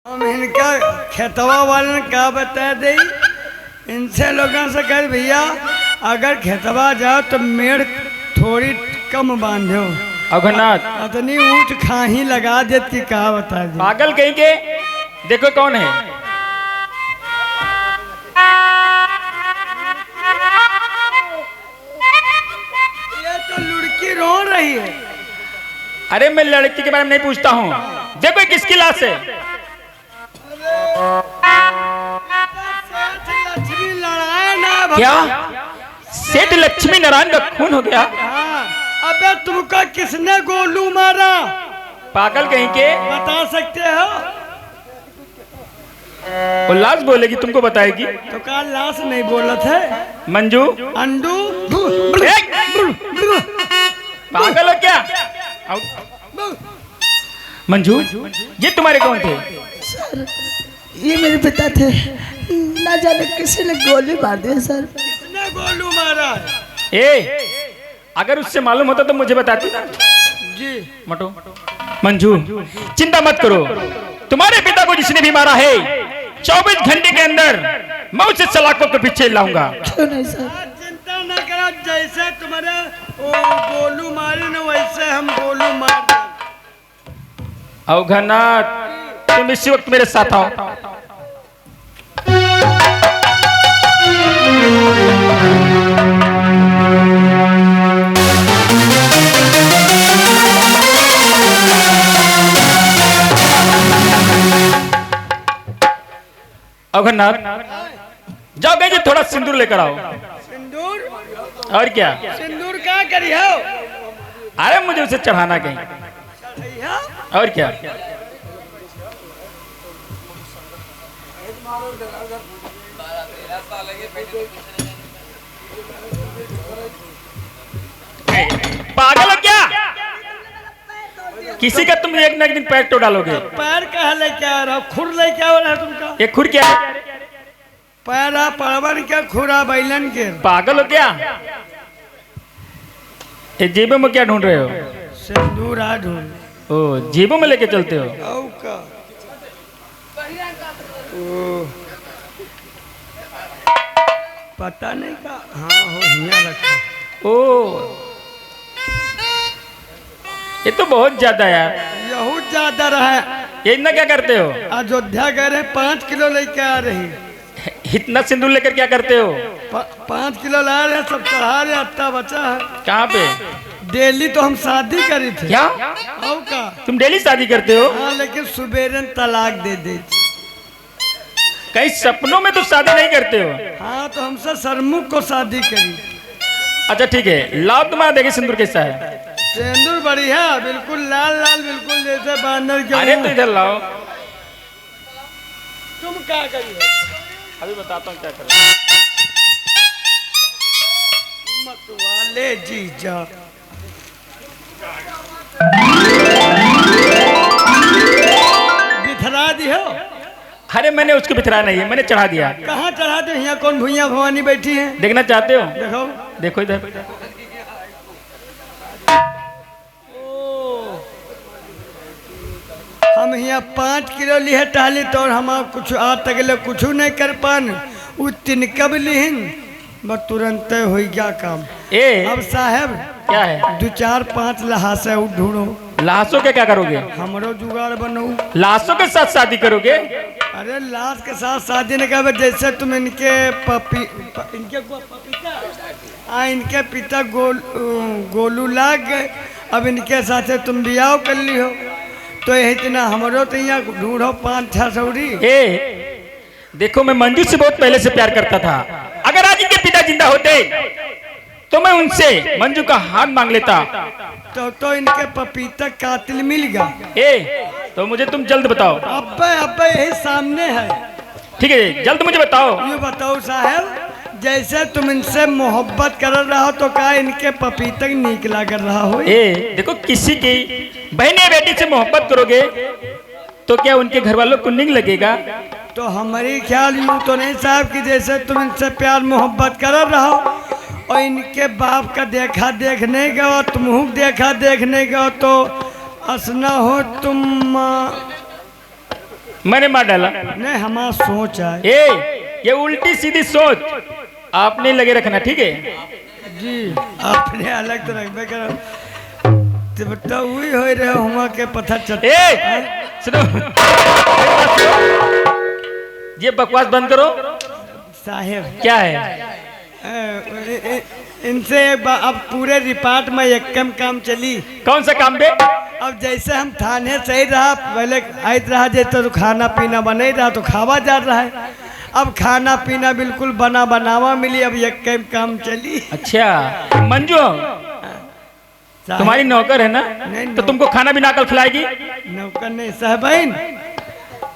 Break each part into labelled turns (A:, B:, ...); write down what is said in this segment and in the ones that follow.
A: हम इनका खेतवा वालन का बता दे, इनसे लोगों से कह भैया अगर खेतवा जाओ तो मेड़ थोड़ी कम बांधो।
B: अघनाथ
A: अतनी ऊँट खाही लगा देती कहा बता दे।
B: पागल कहीं के। देखो कौन है।
A: ये तो लुड़की रो रही है।
B: अरे मैं लड़की के बारे में नहीं पूछता हूँ। देखो किसकी लाश है।
A: लक्ष्मी नारायण ना
B: क्या सेठ लक्ष्मी नारायण का खून हो गया?
A: हाँ। अबे तुमको किसने गोलू मारा
B: पागल कहीं के।
A: बता सकते हो?
B: वो लाश बोलेगी तुमको बताएगी।
A: तो का लाश नहीं बोला था
B: मंजू
A: अंडू।
B: पागल हो क्या? मंजू ये तुम्हारे कौन थे?
C: सर ये मेरे पिता थे, ना जाने किसी ने गोली मार दी सर।
A: किसने गोलू मारा?
B: ए अगर उससे मालूम होता तो मुझे बताती ना।
A: जी
B: मटो मंजू चिंता मत करो, तुम्हारे पिता को जिसने भी मारा है 24 घंटे के अंदर मैं उसे सलाखों के पीछे लाऊंगा।
C: क्यों नहीं सर?
A: चिंता न करो, जैसे तुम्हारे वो गोलू मारे ना वैसे हम गोलू मार दें।
B: अवघनाथ तुम इसी वक्त मेरे साथ आओ। अवघनाथ जाओ गए जी थोड़ा सिंदूर लेकर आओ।
A: सिंदूर?
B: और क्या?
A: सिंदूर क्या करी हो?
B: अरे मुझे उसे चढ़ाना कहीं।
A: भैया
B: और क्या? पागल हो क्या? किसी का तुम एक न एक दिन पैर तो डालोगे।
A: पैर कहा लेके आ रहा हो? खुर लेके आ रहा है तुमका?
B: ये खुर क्या है?
A: पैरा परवन के खुरा बैलन के।
B: पागल हो क्या? ये जेबों में क्या ढूंढ रहे हो?
A: सिंदूर आ ढूंढ।
B: ओ जेबों में लेके चलते हो?
A: औ का ओ पता नहीं का। हाँ हो हिया रखा।
B: ओ ये तो बहुत ज्यादा यार।
A: बहुत ज्यादा रहा।
B: ये इतना क्या करते हो?
A: अयोध्या गए रहे 5 किलो लेके आ रही।
B: इतना सिंदूर लेकर क्या करते हो?
A: 5 किलो ला रहे, सब चढ़ा रहे, अत्ता बचा है।
B: कहाँ पे?
A: डेली तो हम शादी करी थे।
B: क्या
A: औ का?
B: तुम डेली शादी करते हो?
A: हाँ लेकिन सुबेरन तलाक दे दी।
B: कहीं सपनों में तो शादी नहीं करते हो?
A: हाँ तो हमसे सरमुख को शादी करी।
B: अच्छा ठीक है, लाओ तुम्हारा देखे सिंदूर कैसा है।
A: सिंदूर बढ़िया, बिल्कुल लाल लाल, बिल्कुल जैसे बानर के।
B: अरे तो इधर लाओ।
A: तुम क्या करिए?
B: अभी बताता हूँ क्या करें।
A: मतवाले जीजा बिथरा दियो।
B: अरे मैंने उसको बिथरा नहीं है, मैंने चढ़ा दिया।
A: कहाँ चढ़ा दो? यहाँ कौन भुइया भवानी बैठी है?
B: देखना चाहते हो?
A: देखो
B: देखो इधर।
A: हम यहाँ 5 किलो लिए टहली तो हम कुछ आज तक ले कुछ नहीं कर पान। उ तिनकब लिहिन बस तुरंत हो गया काम।
B: ए
A: अब साहब
B: क्या है?
A: 2 4 5 लहासे ढूंढो।
B: लाशों के क्या करोगे?
A: हमरो जुगाड़ बनो।
B: लाशों के साथ शादी करोगे?
A: अरे लाश के साथ शादी नहीं कर, जैसे तुम इनके इनके पिता गोलू लाग गए, अब इनके साथ तुम बियाह कर ली हो तो इतना हमरो तो यहाँ ढूंढो 5-6 सौरी।
B: देखो मैं मंजू से बहुत पहले से प्यार करता था। अगर आज इनके पिता जिंदा होते तो मैं उनसे मंजू का हाथ मांग लेता।
A: तो इनके पपीता कातिल मिल गया।
B: तो मुझे तुम जल्द बताओ।
A: अब्बे यही सामने है।
B: ठीक है जल्द मुझे बताओ।
A: ये बताओ साहब, जैसे तुम इनसे मोहब्बत कर रहा हो तो क्या इनके पपीता निकला कर रहा हो?
B: देखो किसी की बहन या बेटी से मोहब्बत करोगे तो क्या उनके घर वालों को नहीं लगेगा?
A: तो हमारी ख्याल यूँ तो नहीं साहब कि जैसे तुम इनसे प्यार मोहब्बत कर रहा हो और इनके बाप का देखा देखने गए, तुम देखा देखने गए तो असना हो तुम
B: मैंने मार डाला।
A: नहीं हमारा सोच है।
B: ये उल्टी सीधी सोच आपने लगे रखना, ठीक है
A: जी आपने अलग तो रखबे करो तो वही हो रहे हुआ के पता चल।
B: सुनो, ये बकवास बंद करो।
A: साहेब
B: क्या है?
A: इनसे अब पूरे रिपार्ट में एक काम चली।
B: कौन सा काम बे?
A: अब जैसे हम थाने सही रहा, पहले आयत रहा जैसे तो खाना पीना बना ही रहा तो खावा जा रहा है। अब खाना पीना बिल्कुल बना बनावा मिली, अब एक काम चली।
B: अच्छा मंजू तुम्हारी नौकर है ना? तो तुमको खाना भी नाकल खिलाएगी?
A: नौकर नहीं साहबाइन,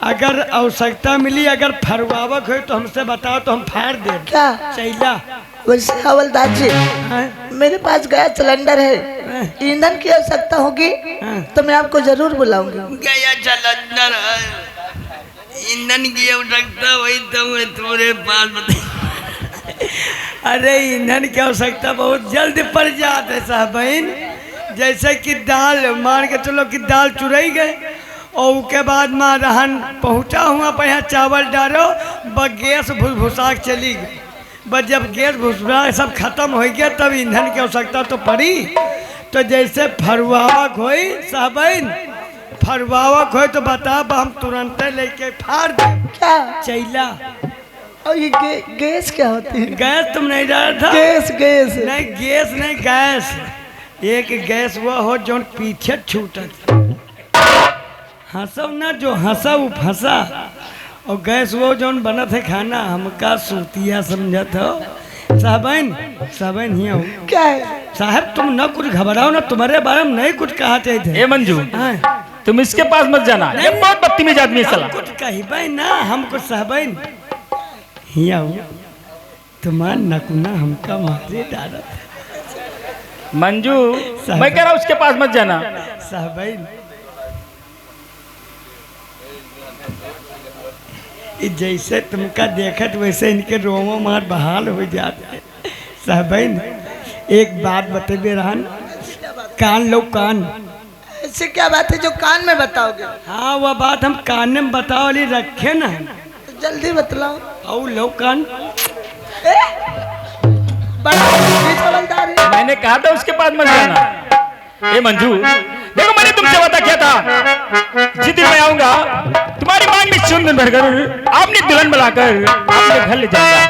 A: अगर आवश्यकता मिली, अगर फरवावक हो तो हमसे बताओ तो हम फाड़ दे।
C: क्या
A: चैला
C: वैसे हवलदार जी, मेरे पास गैस सिलेंडर है, ईंधन की आवश्यकता होगी तो मैं आपको जरूर बुलाऊंगी।
A: गया सिलेंडर ईंधन की आवश्यकता वही तो तुम्हारे पास अरे ईंधन की आवश्यकता बहुत जल्द पड़ जाते है साहबाइन। जैसे कि दाल मान के चलो कि दाल चुराई गए और उसके बाद में रहन पहुंचा हुआ पर यहाँ चावल डालो बस गैस भुसभुसा के चली गई। बस जब गैस भुसभुसा सब खत्म हो गया तब ईंधन की आवश्यकता तो पड़ी। तो जैसे फरवावक हो साहबाइन, फरवावक हो तो बता हम तुरंत लेके फाड़ दे।
C: क्या
A: चैला
C: और ये गैस क्या होती है?
A: गैस तुम नहीं जाना था?
C: गैस
A: नहीं गैस नहीं गैस, एक गैस वो हो जो पीछे छूटत हंसब ना जो हंसा वो फंसा, और गैस वो जो बनत है खाना हमका सूतिया समझत हो। साहबाइन हिया हो
C: क्या है?
A: साहब तुम न कुछ घबराओ ना, तुम्हारे बारे में नहीं कुछ कहा थे।
B: ए मंजू तुम इसके पास मत जाना, ये बहुत बदतमीज आदमी है साला।
A: कुछ कही ना हमको साहबाइन हिया हो तुम्हारा नकुना हमका मारे डालत।
B: मंजू मैं कह रहा हूँ उसके पास मत जाना।
A: साहबाइन जैसे तुमका देखत वैसे इनके रोमो मार बहाल हो जाते। साहबाइन एक बात बतेबे रहन, कान लो कान।
C: ऐसे क्या बात है जो कान में बताओगे?
A: हाँ वह बात हम कान में बताओ वाली रखे ना,
C: तो जल्दी बतलाओ।
A: और लो कान।
C: बड़ा तेज हवलदार है।
B: मैंने कहा था उसके पास मत जाना। ए मंजू देखो मैंने तुमसे वादा किया था जिस दिन मैं आऊंगा तुम्हारी मांग में चुन भरकर आपने दुल्हन बुलाकर आपके घर ले जाऊंगा।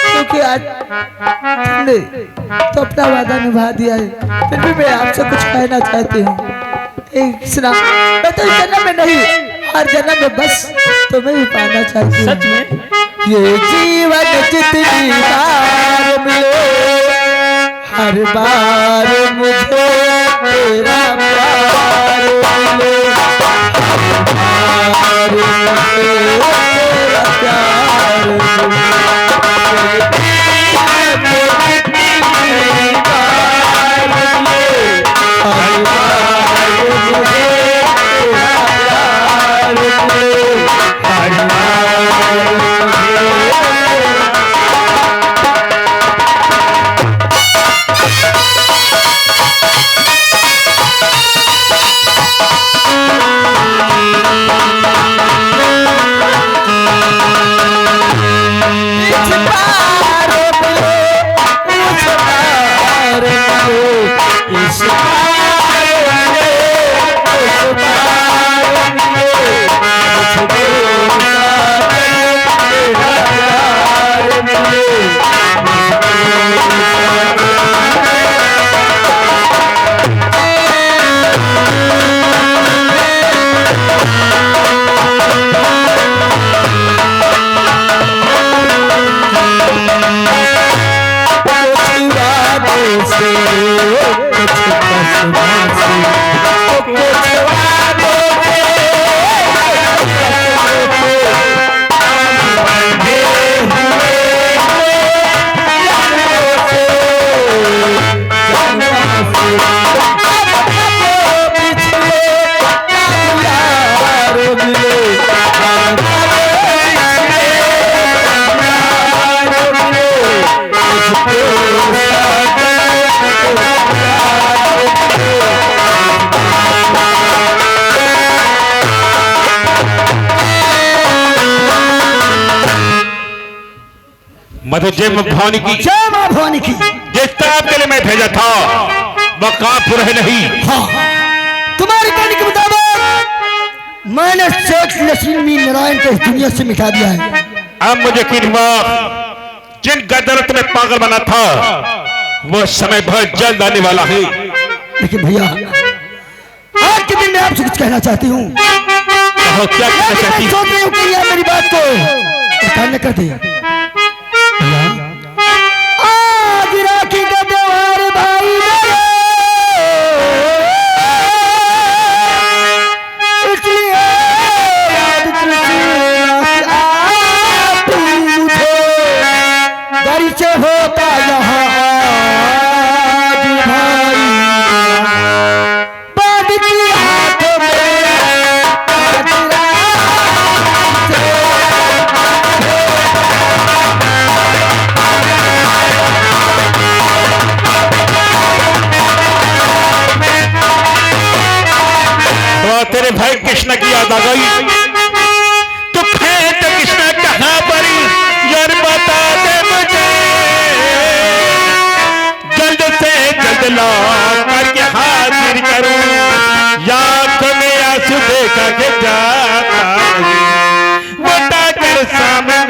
C: क्योंकि आज तुमने तो अपना वादा निभा दिया है, फिर भी मैं आपसे कुछ कहना चाहती हूँ। एक सुना, मैं तो इस जन्म में नहीं हर जन्म में बस तुम्हें ही पाना चाहती हूँ।
B: सच में?
C: ये जीवन जितनी बार मिले हर बार मुझे तेरा प्यार मिले, हर बार मुझे तेरा प्यार मिले।
D: मधु जय मां भवानी की।
C: जय मां भवानी की।
D: जिस ताब के लिए मैं भेजा था वह काफिर है नहीं।
C: हाँ, तुम्हारे कहने के मुताबिक मैंने शेख लक्ष्मी नारायण को इस दुनिया से मिटा दिया है।
D: अब मुझे यकीन हुआ जिन गदरत में पागल बना था वो समय बहुत जल्द आने वाला है।
C: लेकिन भैया आज के दिन मैं आपसे कुछ कहना चाहती हूँ।
D: कहो क्या कहना चाहती?
C: सोच रही हूँ कि यार मेरी बात को ध्यान कर दे। आज राखी का त्योहार भाई मेरे, इसलिए याद कृष्ण आप मुझे घर से होता यहाँ आज भाई बाद की हाथों में
D: तेरे भाई कृष्ण की याद आ गई। तो खेत कृष्ण कहाँ पर यार बता दे मुझे, जल्द से जल्द ला करके हाजिर करूं, या तो मैं आंसू देखा के जाता बता कर सामने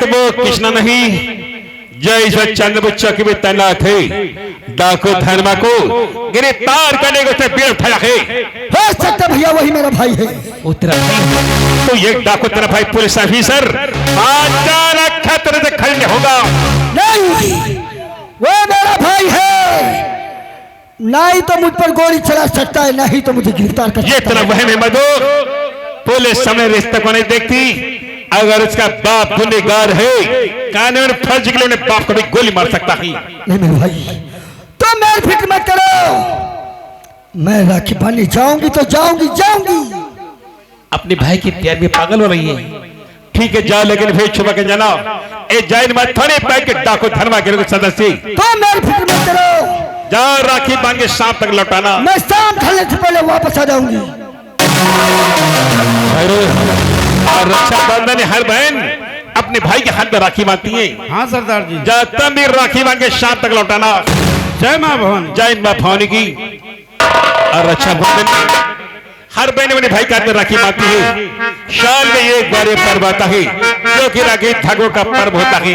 D: तो वो कृष्ण नहीं जय ईश्वर चंद्र बच्चा की भी तैनात है। डाकू धर्मा को गिरफ्तार करने को उसे पेड़ उठाया है।
C: हो सकता भैया वही मेरा भाई है।
D: तो ये डाकू तेरा भाई पुलिस ऑफिसर अचानक खतरे से खड़े होगा।
C: नहीं, वो मेरा भाई है, नहीं तो मुझ पर गोली चला सकता है, नहीं तो मुझे गिरफ्तार कर
D: ये तेरा वह में मधु पुलिस सामने रिश्ते को नहीं देखती। अगर उसका बाप गुनहगार है कानून फर्ज के लिए उन्हें बाप को भी गोली मार सकता है।
C: नहीं मेरे भाई, तो मेरी फिक्र मत करो, मैं राखी बांधने जाऊंगी तो जाऊंगी।
D: अपने भाई की प्यार में पागल हो रही है। ठीक है जाओ, लेकिन फिर छुपा के जाना ए जैन मत थोड़े पैक के डाकू धर्मा के सदस्य।
C: तो मेरी फिक्र मत करो,
D: जाओ राखी बांध के शाम तक लौटाना।
C: मैं शाम ढलने से पहले वापस आ जाऊंगी।
D: और रक्षाबंधन हर बहन अपने भाई के हाथ में राखी बांधती है।
B: हाँ सरदार जी।
D: जाता भी राखी बांध के शाम तक लौटाना।
B: जय मां भवानी।
D: जय मां भवानी की। और रक्षाबंधन हर बहन अपने भाई के हाथ में राखी बांधती है। साल में एक बार ये पर्व आता है जो कि राखी धागों का पर्व होता है।